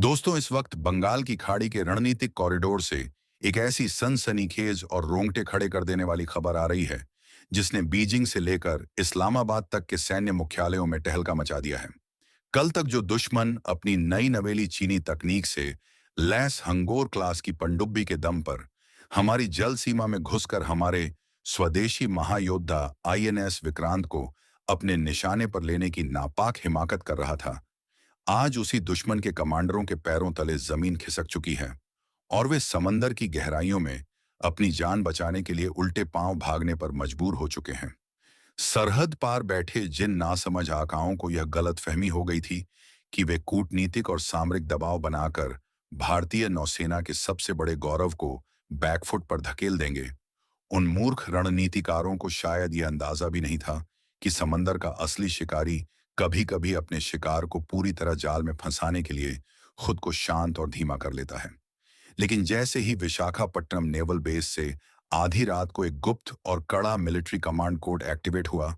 दोस्तों, इस वक्त बंगाल की खाड़ी के रणनीतिक कॉरिडोर से एक ऐसी सनसनीखेज और रोंगटे खड़े कर देने वाली खबर आ रही है जिसने बीजिंग से लेकर इस्लामाबाद तक के सैन्य मुख्यालयों में टहलका मचा दिया है। कल तक जो दुश्मन अपनी नई नवेली चीनी तकनीक से लैस हंगोर क्लास की पनडुब्बी के दम पर हमारी जल सीमा में घुसकर हमारे स्वदेशी महायोद्धा आईएनएस विक्रांत को अपने निशाने पर लेने की नापाक हिमाकत कर रहा था, आज उसी दुश्मन के कमांडरों के पैरों तले जमीन खिसक चुकी है और वे समंदर की गहराइयों में अपनी जान बचाने के लिए उल्टे पांव भागने पर मजबूर हो चुके हैं। सरहद पार बैठे जिन नासमझ आकाओं को यह गलतफहमी हो गई थी कि वे कूटनीतिक और सामरिक दबाव बनाकर भारतीय नौसेना के सबसे बड़े गौरव को बैकफुट पर धकेल देंगे, उन मूर्ख रणनीतिकारों को शायद यह अंदाजा भी नहीं था कि समंदर का असली शिकारी कभी-कभी अपने शिकार को पूरी तरह जाल में फंसाने के लिए खुद को शांत और धीमा कर लेता है। लेकिन जैसे ही विशाखापट्टनम नेवल बेस से आधी रात को एक गुप्त और कड़ा मिलिट्री कमांड कोड एक्टिवेट हुआ,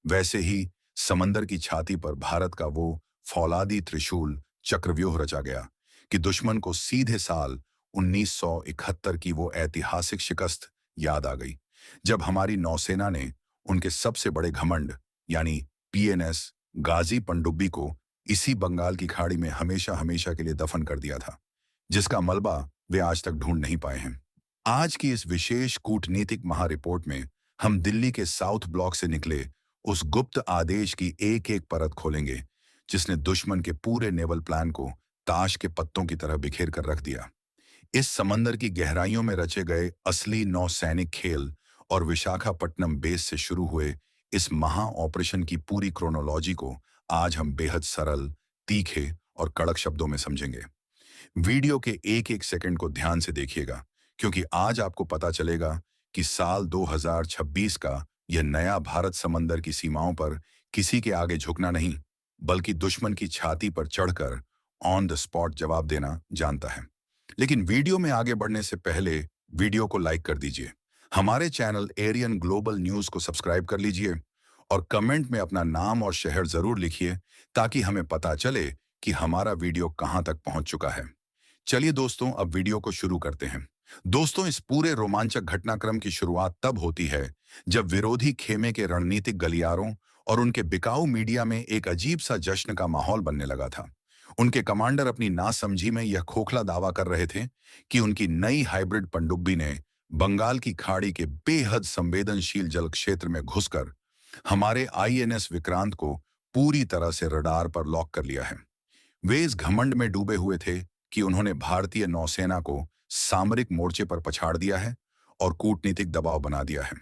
वैसे ही समंदर की छाती पर भारत का वो फौलादी त्रिशूल चक्रव्यूह रचा गया कि दुश्मन को सीधे साल 1971 की वो ऐतिहासिक शिकस्त याद आ गई, जब हमारी नौसेना ने उनके सबसे बड़े घमंड यानी पीएनएस गाजी पनडुब्बी को इसी बंगाल की खाड़ी में हमेशा हमेशा के लिए दफन कर दिया था, जिसका मलबा वे आज तक ढूंढ नहीं पाए हैं। आज की इस विशेष कूटनीतिक महारिपोर्ट में हम दिल्ली के साउथ ब्लॉक से निकले उस गुप्त आदेश की एक एक परत खोलेंगे जिसने दुश्मन के पूरे नेवल प्लान को ताश के पत्तों की तरह बिखेर कर रख दिया। इस समंदर की गहराइयों में रचे गए असली नौसैनिक खेल और विशाखापट्टनम बेस से शुरू हुए इस महा ऑपरेशन की पूरी क्रोनोलॉजी को आज हम बेहद सरल, तीखे और कड़क शब्दों में समझेंगे। वीडियो के एक एक सेकंड को ध्यान से देखिएगा, क्योंकि आज आपको पता चलेगा कि साल 2026 का यह नया भारत समंदर की सीमाओं पर किसी के आगे झुकना नहीं, बल्कि दुश्मन की छाती पर चढ़कर ऑन द स्पॉट जवाब देना जानता है। लेकिन वीडियो में आगे बढ़ने से पहले वीडियो को लाइक कर दीजिए, हमारे चैनल एरियन ग्लोबल न्यूज को सब्सक्राइब कर लीजिए और कमेंट में अपना नाम और शहर जरूर लिखिए ताकि हमें पता चले कि हमारा वीडियो कहां तक पहुंच चुका है। चलिए दोस्तों, अब वीडियो को शुरू करते हैं। दोस्तों, इस पूरे रोमांचक घटनाक्रम की शुरुआत तब होती है जब विरोधी खेमे के रणनीतिक गलियारों और उनके बिकाऊ मीडिया में एक अजीब सा जश्न का माहौल बनने लगा था। उनके कमांडर अपनी नासमझी में यह खोखला दावा कर रहे थे कि उनकी नई हाइब्रिड पनडुब्बी ने बंगाल की खाड़ी के बेहद संवेदनशील जल क्षेत्र में घुसकर हमारे आईएनएस विक्रांत को पूरी तरह से रडार पर लॉक कर लिया है। वे इस घमंड में डूबे हुए थे कि उन्होंने भारतीय नौसेना को सामरिक मोर्चे पर पछाड़ दिया है और कूटनीतिक दबाव बना दिया है।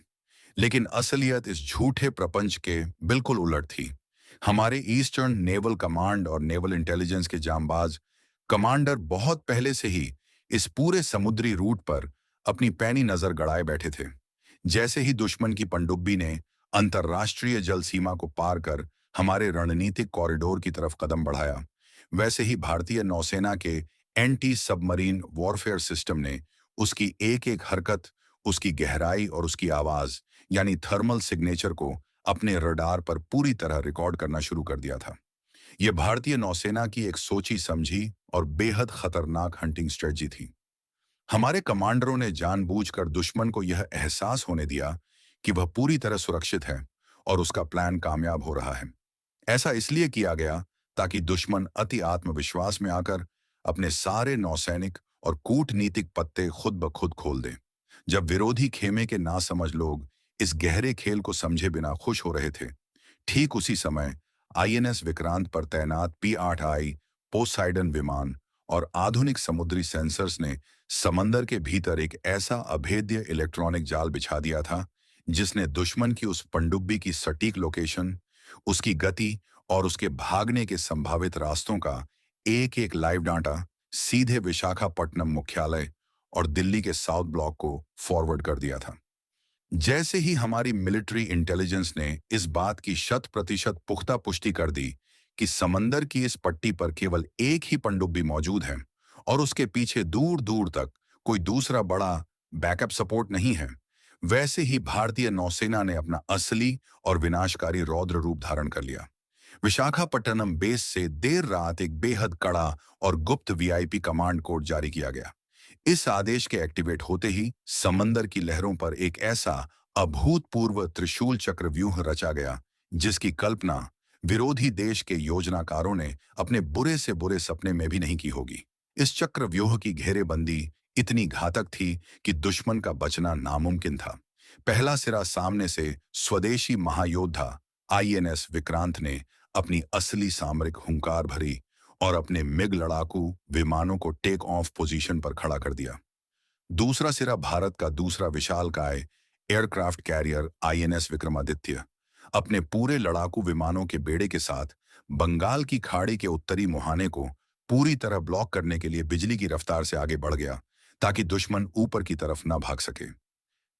लेकिन असलियत इस झूठे प्रपंच के बिल्कुल उलट थी। हमारे ईस्टर्न नेवल कमांड और नेवल इंटेलिजेंस के जांबाज कमांडर बहुत पहले से ही इस पूरे समुद्री रूट पर अपनी पैनी नजर गड़ाए बैठे थे। जैसे ही दुश्मन की पनडुब्बी ने अंतर्राष्ट्रीय जल सीमा को पार कर हमारे रणनीतिक कॉरिडोर की तरफ कदम बढ़ाया, वैसे ही भारतीय नौसेना के एंटी सबमरीन वॉरफेयर सिस्टम ने उसकी एक एक हरकत, उसकी गहराई और उसकी आवाज यानी थर्मल सिग्नेचर को अपने रडार पर पूरी तरह रिकॉर्ड करना शुरू कर दिया था। यह भारतीय नौसेना की एक सोची समझी और बेहद खतरनाक हंटिंग स्ट्रेटजी थी। हमारे कमांडरों ने जानबूझकर दुश्मन को यह एहसास होने दिया कि वह पूरी तरह सुरक्षित है और उसका प्लान कामयाब हो रहा है। ऐसा इसलिए किया गया ताकि दुश्मन अति आत्मविश्वास में आकर अपने सारे नौसैनिक और कूटनीतिक पत्ते खुद ब खुद खोल दें। जब विरोधी खेमे के नासमझ लोग इस गहरे खेल को समझे बिना खुश हो रहे थे, ठीक उसी समय आईएनएस विक्रांत पर तैनात P-8I पोसाइडन विमान और आधुनिक समुद्री सेंसर्स ने समंदर के भीतर एक ऐसा अभेद्य इलेक्ट्रॉनिक जाल बिछा दिया था जिसने दुश्मन की उस पनडुब्बी की सटीक लोकेशन, उसकी गति और उसके भागने के संभावित रास्तों का एक एक लाइव डाटा सीधे विशाखापट्टनम मुख्यालय और दिल्ली के साउथ ब्लॉक को फॉरवर्ड कर दिया था। जैसे ही हमारी मिलिट्री इंटेलिजेंस ने इस बात की 100% पुख्ता पुष्टि कर दी कि समंदर की इस पट्टी पर केवल एक ही पनडुब्बी मौजूद है और उसके पीछे दूर दूर तक कोई दूसरा बड़ा बैकअप सपोर्ट नहीं है, वैसे ही भारतीय नौसेना ने अपना असली और विनाशकारी रौद्र रूप धारण कर लिया। विशाखापट्टनम बेस से देर रात एक बेहद कड़ा और गुप्त वीआईपी कमांड कोड जारी किया गया। इस आदेश के एक्टिवेट होते ही समंदर की लहरों पर एक ऐसा अभूतपूर्व त्रिशूल चक्रव्यूह रचा गया जिसकी कल्पना विरोधी देश के योजनाकारों ने अपने बुरे से बुरे सपने में भी नहीं की होगी। इस चक्रव्यूह की घेरेबंदी इतनी घातक थी कि दुश्मन का बचना नामुमकिन था। पहला सिरा सामने से स्वदेशी महायोद्धा आईएनएस विक्रांत ने अपनी असली सामरिक हुंकार भरी और अपने मिग लड़ाकू विमानों को टेक ऑफ पोजीशन पर खड़ा कर दिया। दूसरा सिरा भारत का दूसरा विशालकाय एयरक्राफ्ट कैरियर आईएनएस विक्रमादित्य अपने पूरे लड़ाकू विमानों के बेड़े के साथ बंगाल की खाड़ी के उत्तरी मुहाने को पूरी तरह ब्लॉक करने के लिए बिजली की रफ्तार से आगे बढ़ गया ताकि दुश्मन ऊपर की तरफ न भाग सके।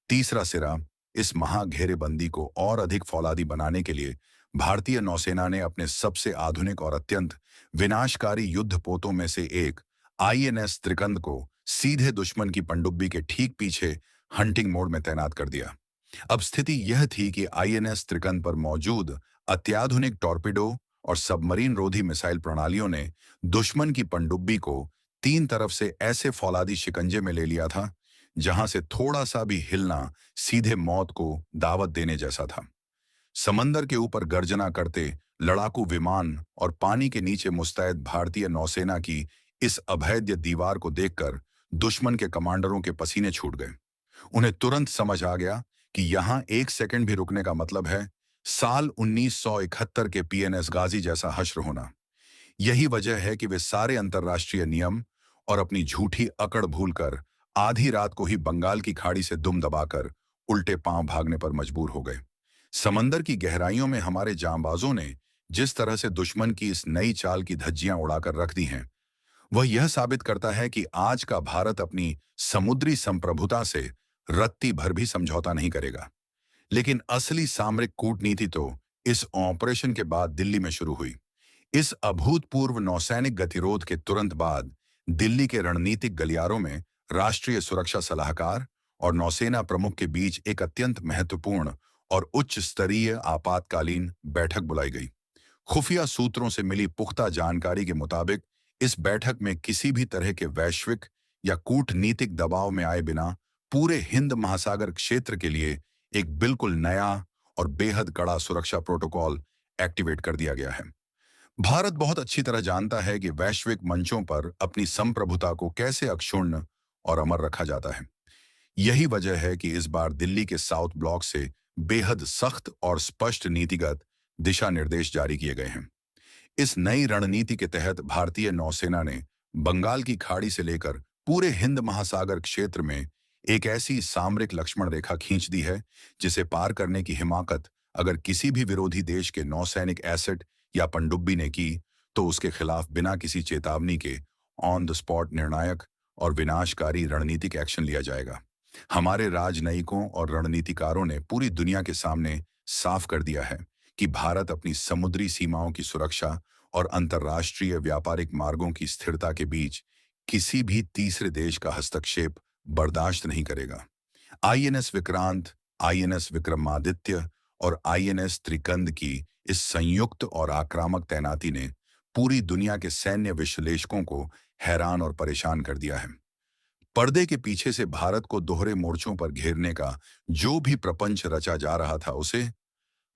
तीसरा सिरा इस महाघेरेबंदी को और अधिक फौलादी बनाने के लिए भारतीय नौसेना ने अपने सबसे आधुनिक और अत्यंत विनाशकारी युद्धपोतों में से एक आईएनएस त्रिकंद को सीधे दुश्मन की पनडुब्बी के ठीक पीछे हंटिंग मोड में तैनात कर दिया। अब स्थिति यह थी कि आईएनएस त्रिकंद पर मौजूद अत्याधुनिक टॉर्पिडो और सबमरीन रोधी मिसाइल प्रणालियों ने दुश्मन की पनडुब्बी को तीन तरफ से ऐसे फौलादी शिकंजे में ले लिया था जहां से थोड़ा सा भी हिलना सीधे मौत को दावत देने जैसा था। समंदर के ऊपर गर्जना करते लड़ाकू विमान और पानी के नीचे मुस्तैद भारतीय नौसेना की इस अभेद्य दीवार को देखकर दुश्मन के कमांडरों के पसीने छूट गए। उन्हें तुरंत समझ आ गया कि यहां एक सेकंड भी रुकने का मतलब है साल 1971 के पीएनएस गाजी जैसा हश्र होना। यही वजह है कि वे सारे अंतर्राष्ट्रीय नियम और अपनी झूठी अकड़ भूलकर आधी रात को ही बंगाल की खाड़ी से दुम दबाकर उल्टे पांव भागने पर मजबूर हो गए। समंदर की गहराइयों में हमारे जांबाजों ने जिस तरह से दुश्मन की इस नई चाल की धज्जियां उड़ाकर रख दी हैं, वह यह साबित करता है कि आज का भारत अपनी समुद्री संप्रभुता से रत्ती भर भी समझौता नहीं करेगा। लेकिन असली सामरिक कूटनीति तो इस ऑपरेशन के बाद दिल्ली में शुरू हुई। इस अभूतपूर्व नौसैनिक गतिरोध के तुरंत बाद दिल्ली के रणनीतिक गलियारों में राष्ट्रीय सुरक्षा सलाहकार और नौसेना प्रमुख के बीच एक अत्यंत महत्वपूर्ण और उच्च स्तरीय आपातकालीन बैठक बुलाई गई। खुफिया सूत्रों से मिली पुख्ता जानकारी के मुताबिक इस बैठक में किसी भी तरह के वैश्विक या कूटनीतिक दबाव में आए बिना पूरे हिंद महासागर क्षेत्र के लिए एक बिल्कुल नया और बेहद कड़ा सुरक्षा प्रोटोकॉल एक्टिवेट कर दिया गया है। भारत बहुत अच्छी तरह जानता है कि वैश्विक मंचों पर अपनी संप्रभुता को कैसे अक्षुण्ण और अमर रखा जाता है। यही वजह है कि इस बार दिल्ली के साउथ ब्लॉक से बेहद सख्त और स्पष्ट नीतिगत दिशा निर्देश जारी किए गए हैं। इस नई रणनीति के तहत भारतीय नौसेना ने बंगाल की खाड़ी से लेकर पूरे हिंद महासागर क्षेत्र में एक ऐसी सामरिक लक्ष्मण रेखा खींच दी है जिसे पार करने की हिमाकत अगर किसी भी विरोधी देश के नौसैनिक एसेट या पनडुब्बी ने की तो उसके खिलाफ बिना किसी चेतावनी के ऑन द स्पॉट निर्णायक और विनाशकारी रणनीतिक एक्शन लिया जाएगा। हमारे राजनयिकों और रणनीतिकारों ने पूरी दुनिया के सामने साफ कर दिया है कि भारत अपनी समुद्री सीमाओं की सुरक्षा और अंतर्राष्ट्रीय व्यापारिक मार्गों की स्थिरता के बीच किसी भी तीसरे देश का हस्तक्षेप बर्दाश्त नहीं करेगा। आईएनएस विक्रांत, आईएनएस विक्रमादित्य और आईएनएस त्रिकंद की इस संयुक्त और आक्रामक तैनाती ने पूरी दुनिया के सैन्य विश्लेषकों को हैरान और परेशान कर दिया है। पर्दे के पीछे से भारत को दोहरे मोर्चों पर घेरने का जो भी प्रपंच रचा जा रहा था उसे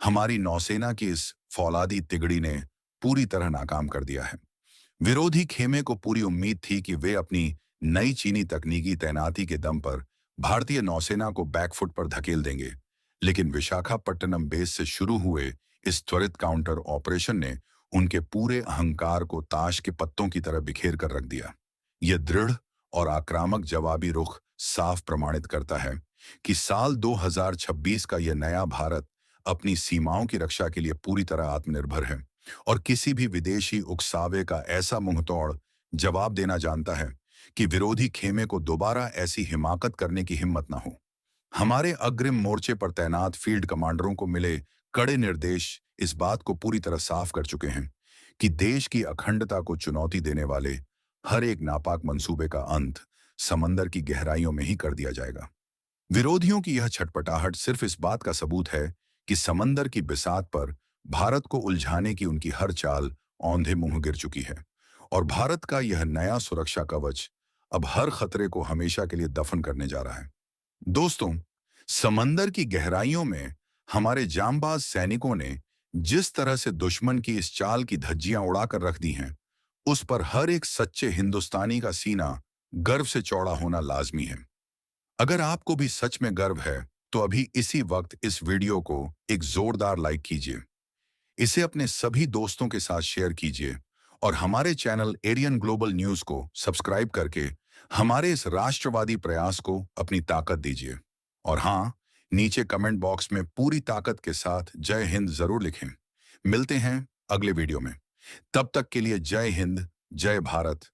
हमारी नौसेना की इस फौलादी तिगड़ी ने पूरी तरह नाकाम कर दिया है। विरोधी खेमे को पूरी उम्मीद थी कि वे अपनी नई चीनी तकनीकी तैनाती के दम पर भारतीय नौसेना को बैकफुट पर धकेल देंगे, लेकिन विशाखापट्टनम बेस से शुरू हुए इस त्वरित काउंटर ऑपरेशन ने उनके पूरे अहंकार को ताश के पत्तों की तरह बिखेर कर रख दिया। यह दृढ़ और आक्रामक जवाबी रुख साफ प्रमाणित करता है कि साल 2026 का यह नया भारत अपनी सीमाओं की रक्षा के लिए पूरी तरह आत्मनिर्भर है और किसी भी विदेशी उकसावे का ऐसा मुंहतोड़ जवाब देना जानता है कि विरोधी खेमे को दोबारा ऐसी हिमाकत करने की हिम्मत ना हो। हमारे अग्रिम मोर्चे पर तैनात फील्ड कमांडरों को मिले कड़े निर्देश इस बात को पूरी तरह साफ कर चुके हैं कि देश की अखंडता को चुनौती देने वाले हर एक नापाक मंसूबे का अंत समंदर की गहराइयों में ही कर दिया जाएगा। विरोधियों की यह छटपटाहट सिर्फ इस बात का सबूत है कि समंदर की बिसात पर भारत को उलझाने की उनकी हर चाल औंधे मुंह गिर चुकी है और भारत का यह नया सुरक्षा कवच अब हर खतरे को हमेशा के लिए दफन करने जा रहा है। दोस्तों, समंदर की गहराइयों में हमारे जांबाज सैनिकों ने जिस तरह से दुश्मन की इस चाल की धज्जियां उड़ाकर रख दी हैं, उस पर हर एक सच्चे हिंदुस्तानी का सीना गर्व से चौड़ा होना लाजमी है। अगर आपको भी सच में गर्व है, तो अभी इसी वक्त इस वीडियो को एक जोरदार लाइक कीजिए, इसे अपने सभी दोस्तों के साथ शेयर कीजिए और हमारे चैनल एरियन ग्लोबल न्यूज को सब्सक्राइब करके हमारे इस राष्ट्रवादी प्रयास को अपनी ताकत दीजिए। और हाँ, नीचे कमेंट बॉक्स में पूरी ताकत के साथ जय हिंद जरूर लिखें। मिलते हैं अगले वीडियो में। तब तक के लिए जय हिंद, जय भारत।